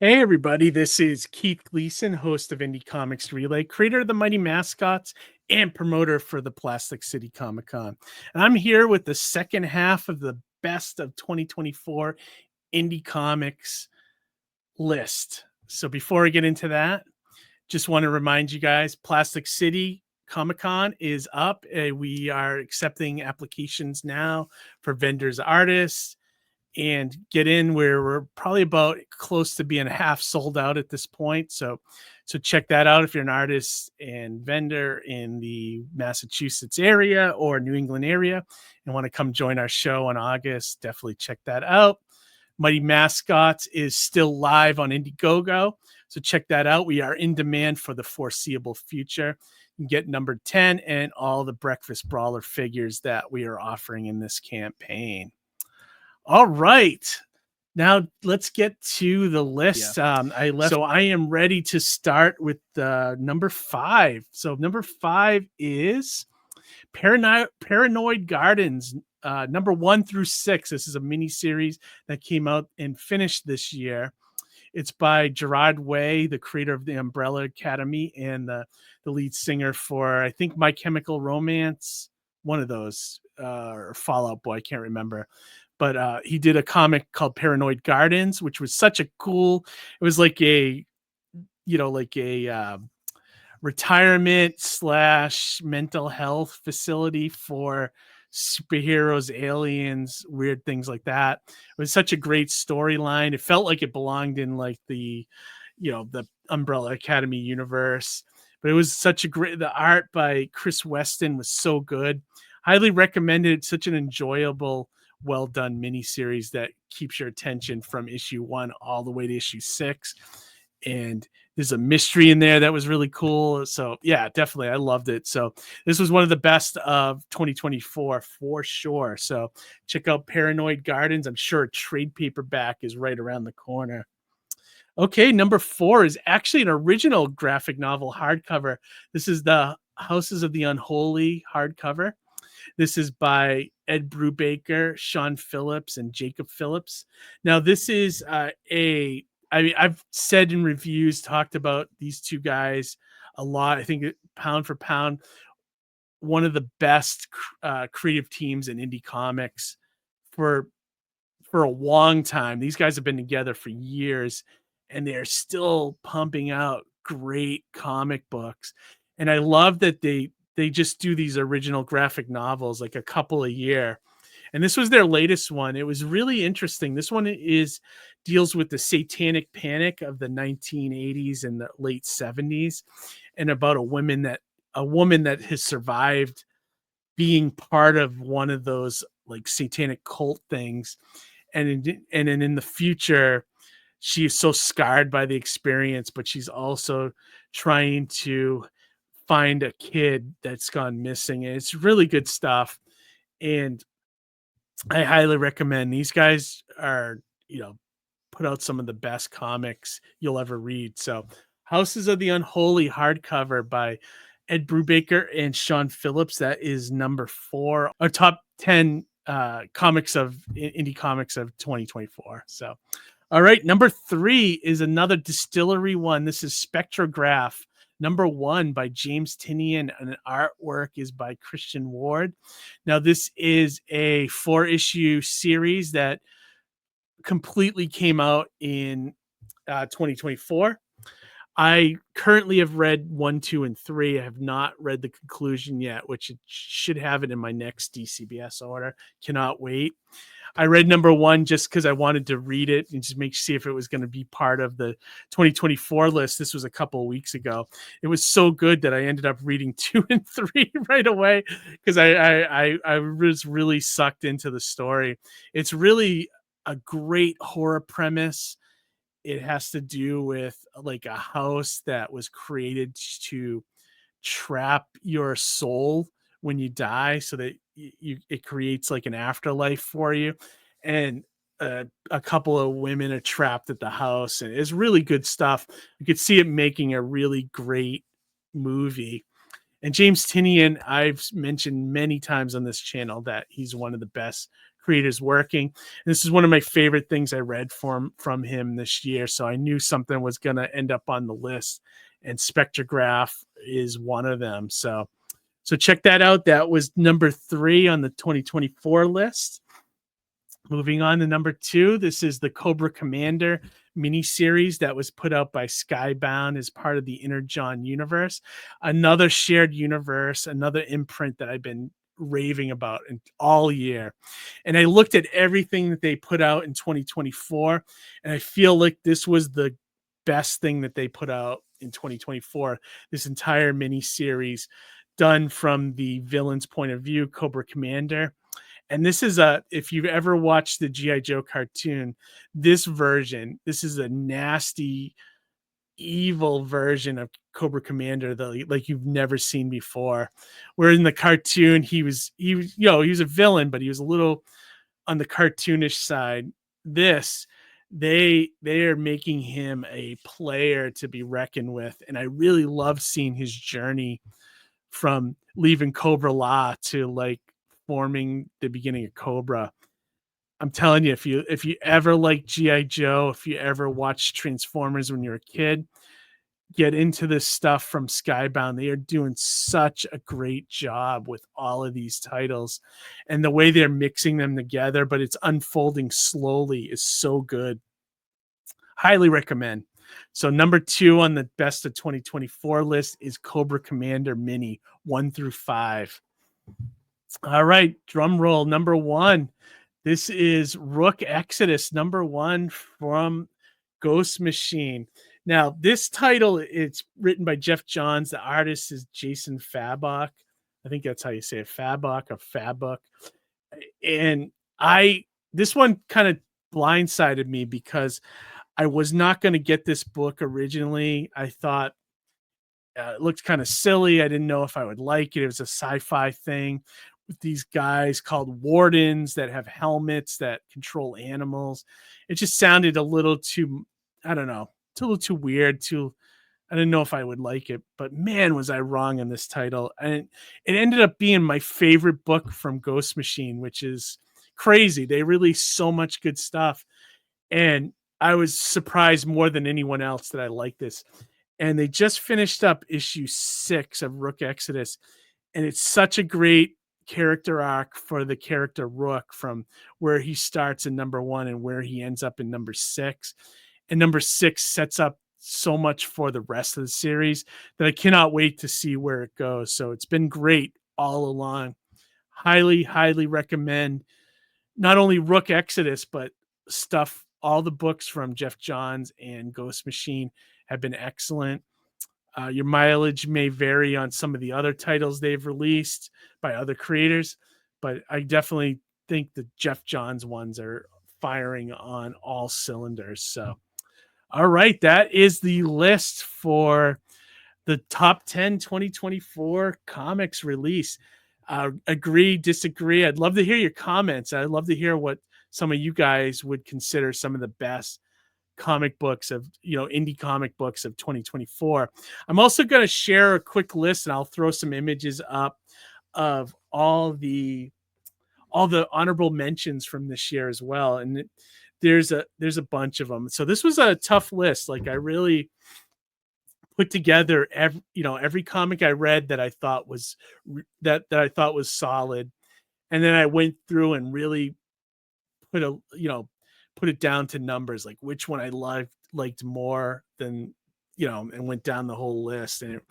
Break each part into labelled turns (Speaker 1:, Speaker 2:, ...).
Speaker 1: Hey everybody, this is Keith Gleason, host of Indie Comics Relay, creator of the Mighty Mascots, and promoter for the Plastic City Comic Con. And I'm here with the second half of the best of 2024 Indie Comics list. So before I get into that, just want to remind you guys, Plastic City Comic Con is up. We are accepting applications now for vendors, artists, and get in where we're probably about close to being half sold out at this point. So check that out if you're an artist and vendor in the Massachusetts area or New England area and want to come join our show in August. Definitely check that out. Mighty Mascots is still live on Indiegogo, so check that out. We are in demand for the foreseeable future. You can get number 10 and all the Breakfast Brawler figures that we are offering in this campaign. All right. Now let's get to the list. So I am ready to start with number 5. So number 5 is Paranoid Gardens, number 1 through 6. This is a mini series that came out and finished this year. It's by Gerard Way, the creator of the Umbrella Academy and the lead singer for, I think, My Chemical Romance, one of those, or Fall Out Boy, I can't remember. But he did a comic called Paranoid Gardens, which was such a cool, it was like a, retirement / mental health facility for superheroes, aliens, weird things like that. It was such a great storyline. It felt like it belonged in like the Umbrella Academy universe, but it was such a great, the art by Chris Weston was so good. Highly recommended. It's such an enjoyable, well done miniseries that keeps your attention from issue 1 all the way to issue 6. And there's a mystery in there that was really cool. So yeah, definitely, I loved it. So this was one of the best of 2024 for sure. So check out Paranoid Gardens. I'm sure a trade paperback is right around the corner. Okay, number 4 is actually an original graphic novel hardcover. This is the Houses of the Unholy hardcover. This is by Ed Brubaker, Sean Phillips, and Jacob Phillips. Now, this is I've said in reviews, talked about these two guys a lot. I think pound for pound, one of the best creative teams in indie comics for a long time. These guys have been together for years, and they're still pumping out great comic books. And I love that they just do these original graphic novels, like a couple a year. And this was their latest one. It was really interesting. This one deals with the satanic panic of the 1980s and the late 70s, and about a woman that has survived being part of one of those like satanic cult things. And in the future, she is so scarred by the experience, but she's also trying to find a kid that's gone missing. And it's really good stuff. And I highly recommend. These guys are, put out some of the best comics you'll ever read. So Houses of the Unholy hardcover by Ed Brubaker and Sean Phillips. That is number 4, our top 10 comics of indie comics of 2024. So, all right. Number 3 is another distillery one. This is Spectrograph, number 1 by James Tinian, and artwork is by Christian Ward. Now, this is a 4-issue series that completely came out in 2024. I currently have read 1, 2, and 3. I have not read the conclusion yet, which it should have it in my next DCBS order. Cannot wait. I read number 1 just because I wanted to read it and just see if it was going to be part of the 2024 list. This was a couple of weeks ago. It was so good that I ended up reading 2 and 3 right away because I was really sucked into the story. It's really a great horror premise. It has to do with like a house that was created to trap your soul when you die, so that it creates like an afterlife for you. And a couple of women are trapped at the house, and it's really good stuff. You could see it making a really great movie. And James Tinian, I've mentioned many times on this channel that he's one of the best creators working. And this is one of my favorite things I read from him this year, so I knew something was going to end up on the list, and Spectrograph is one of them. So check that out. That was number 3 on the 2024 list. Moving on to number 2, this is the Cobra Commander miniseries that was put out by Skybound as part of the Inner John universe. Another shared universe, another imprint that I've been raving about all year. And I looked at everything that they put out in 2024, and I feel like this was the best thing that they put out in 2024. This entire miniseries done from the villain's point of view, Cobra Commander. And this is if you've ever watched the G.I. Joe cartoon, this is a nasty, evil version of Cobra Commander that like you've never seen before. Where in the cartoon, he was a villain, but he was a little on the cartoonish side. They are making him a player to be reckoned with. And I really love seeing his journey from leaving Cobra La to like forming the beginning of Cobra. I'm telling you, if you ever like G.I. Joe, if you ever watched Transformers when you were a kid, get into this stuff from Skybound. They are doing such a great job with all of these titles, and the way they're mixing them together, but it's unfolding slowly, is so good. Highly recommend. So number 2 on the best of 2024 list is Cobra Commander Mini 1 through 5. All right, drum roll. Number 1. This is Rook Exodus, number 1 from Ghost Machine. Now, this title, it's written by Jeff Johns. The artist is Jason Fabok. I think that's how you say it, Fabok or Fabok. And this one kind of blindsided me because I was not going to get this book originally. I thought it looked kind of silly. I didn't know if I would like it. It was a sci-fi thing with these guys called wardens that have helmets that control animals. It just sounded a little too, I don't know, it's a little too weird. I didn't know if I would like it, but man, was I wrong on this title. And it ended up being my favorite book from Ghost Machine, which is crazy. They release so much good stuff. And I was surprised more than anyone else that I like this. And they just finished up issue 6 of Rook Exodus. And it's such a great character arc for the character Rook, from where he starts in number 1 and where he ends up in number 6. And number 6 sets up so much for the rest of the series that I cannot wait to see where it goes. So it's been great all along. Highly, highly recommend not only Rook Exodus, but all the books from Jeff Johns and Ghost Machine have been excellent. Your mileage may vary on some of the other titles they've released by other creators, but I definitely think the Jeff Johns ones are firing on all cylinders. So, all right, that is the list for the top 10 2024 comics release. Agree, disagree. I'd love to hear your comments. I'd love to hear what some of you guys would consider some of the best comic books of, indie comic books of 2024. I'm also going to share a quick list, and I'll throw some images up of all the honorable mentions from this year as well. And there's a bunch of them. So this was a tough list. Like, I really put together every comic I read that I thought was that I thought was solid. And then I went through and really put it down to numbers, like which one I liked more than, and went down the whole list. And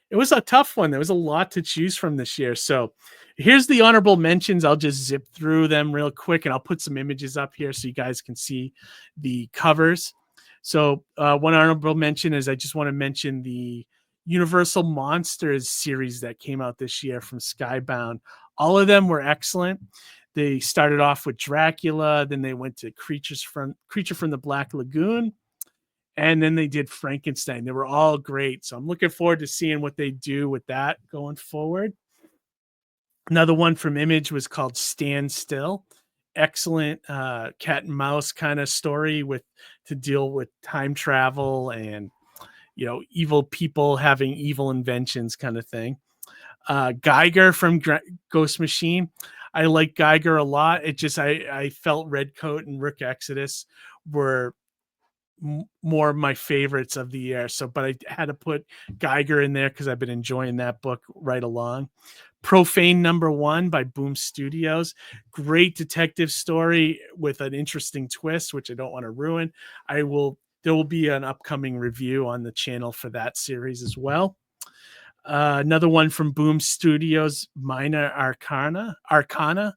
Speaker 1: it was a tough one. There was a lot to choose from this year. So here's the honorable mentions. I'll just zip through them real quick, and I'll put some images up here so you guys can see the covers. So one honorable mention is, I just want to mention the Universal Monsters series that came out this year from Skybound. All of them were excellent. They started off with Dracula, then they went to Creature from the Black Lagoon, and then they did Frankenstein. They were all great. So I'm looking forward to seeing what they do with that going forward. Another one from Image was called Stand Still. Excellent cat and mouse kind of story to deal with time travel and, evil people having evil inventions kind of thing. Geiger from Ghost Machine. I like Geiger a lot. It just I felt Redcoat and Rook Exodus were more of my favorites of the year. So, but I had to put Geiger in there because I've been enjoying that book right along. Profane #1 by Boom Studios. Great detective story with an interesting twist, which I don't want to ruin. There will be an upcoming review on the channel for that series as well. Another one from Boom Studios, Minor Arcana.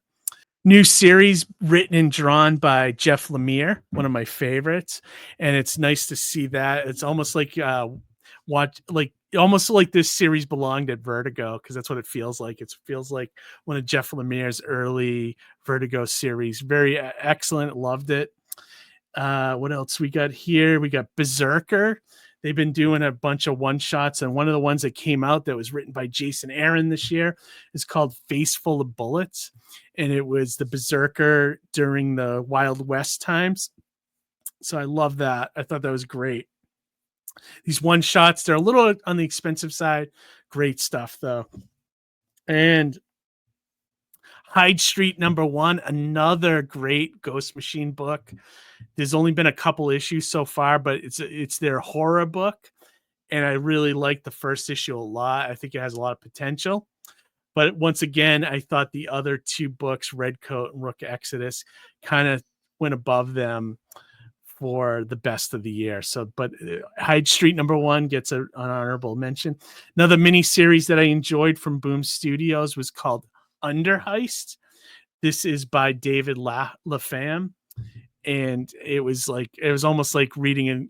Speaker 1: New series written and drawn by Jeff Lemire, one of my favorites, and it's nice to see that. It's almost like almost like this series belonged at Vertigo, because that's what it feels like. It feels like one of Jeff Lemire's early Vertigo series. Very excellent, loved it. What else we got here? We got Berserker. They've been doing a bunch of one shots, and one of the ones that came out that was written by Jason Aaron this year is called Face Full of Bullets. And it was the Berserker during the Wild West times. So I love that. I thought that was great. These one shots, they're a little on the expensive side. Great stuff, though. And Hyde Street #1, another great Ghost Machine book. There's only been a couple issues so far, but it's their horror book, and I really like the first issue a lot. I think it has a lot of potential. But once again, I thought the other two books, Redcoat and Rook Exodus, kind of went above them for the best of the year. So, but Hyde Street #1 gets an honorable mention. Another mini series that I enjoyed from Boom Studios was called Under Heist. This is by David LaFamme, and it was almost like reading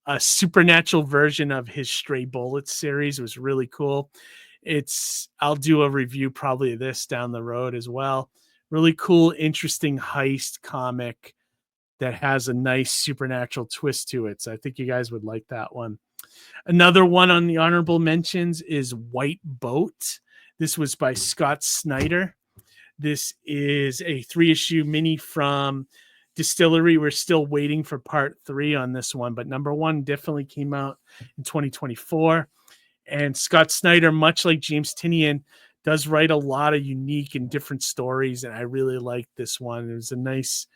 Speaker 1: a supernatural version of his Stray Bullets series. It was really cool. I'll do a review probably of this down the road as well. Really cool, interesting heist comic that has a nice supernatural twist to it. So I think you guys would like that one. Another one on the honorable mentions is White Boat. This was by Scott Snyder. This is a 3-issue mini from Distillery. We're still waiting for part 3 on this one, but #1 definitely came out in 2024. And Scott Snyder, much like James Tynion, does write a lot of unique and different stories, and I really liked this one. It was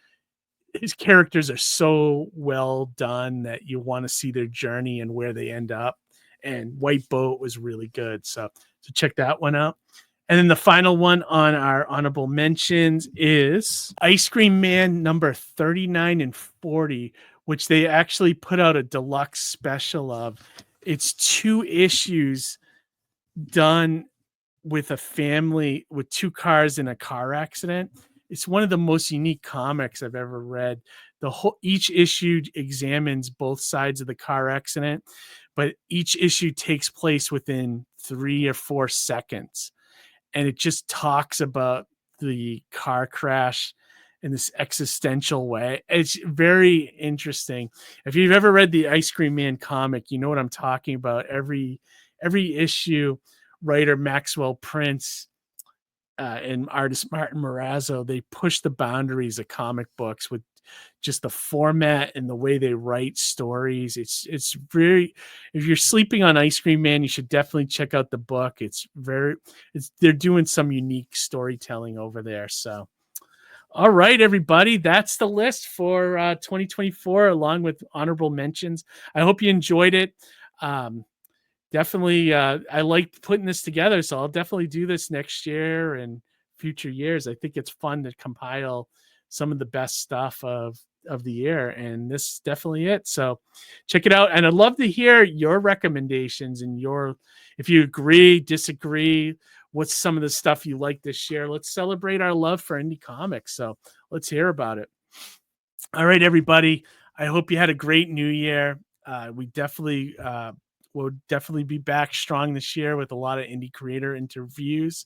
Speaker 1: his characters are so well done that you want to see their journey and where they end up. And White Boat was really good. So check that one out. And then the final one on our honorable mentions is Ice Cream Man number 39 and 40, which they actually put out a deluxe special of. It's 2 issues done with a family with 2 cars in a car accident. It's one of the most unique comics I've ever read. Each issue examines both sides of the car accident, but each issue takes place within 3 or 4 seconds. And it just talks about the car crash in this existential way. It's very interesting. If you've ever read the Ice Cream Man comic, you know what I'm talking about. Every issue, writer Maxwell Prince and artist Martin Morazzo, they push the boundaries of comic books with just the format and the way they write stories. It's very, if you're sleeping on Ice Cream Man, you should definitely check out the book. They're doing some unique storytelling over there. So, all right, everybody, that's the list for 2024, along with honorable mentions. I hope you enjoyed it. Definitely, I liked putting this together, so I'll definitely do this next year and future years. I think it's fun to compile some of the best stuff of the year, and this is definitely it. So check it out, and I'd love to hear your recommendations and if you agree, disagree, what's some of the stuff you like this year. Let's celebrate our love for indie comics. So let's hear about it. All right, everybody. I hope you had a great new year. We'll definitely be back strong this year with a lot of indie creator interviews.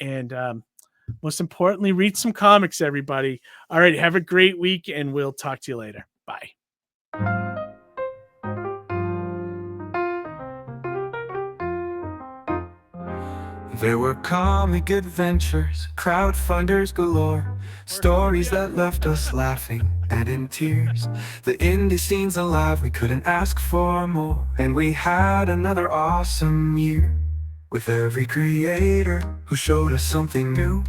Speaker 1: And most importantly, read some comics, everybody. All right, have a great week, and we'll talk to you later. Bye.
Speaker 2: There were comic adventures, crowdfunders galore, stories that left us laughing and in tears. The indie scene's alive, we couldn't ask for more, and we had another awesome year. with every creator who showed us something new.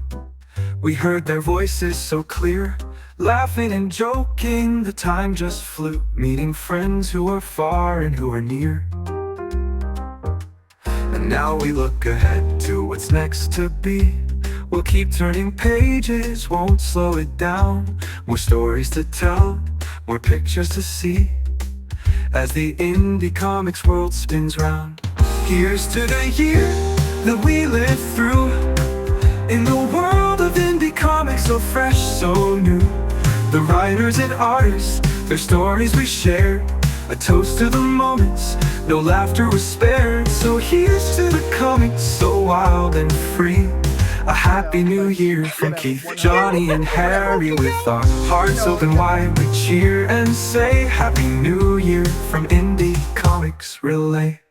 Speaker 2: We heard their voices so clear, laughing and joking, the time just flew, meeting friends who are far and who are near. And now we look ahead to what's next to be. We'll keep turning pages, won't slow it down. More stories to tell, more pictures to see, as the indie comics world spins round. Here's to the year that we lived through, in the world of indie comics, so fresh, so new. The writers and artists, their stories we shared, a toast to the moments, no laughter was spared. So here's to the comics, so wild and free. A happy new year from Keith, Johnny, and Harry. With our hearts open wide, we cheer and say Happy New Year from Indie Comics Relay.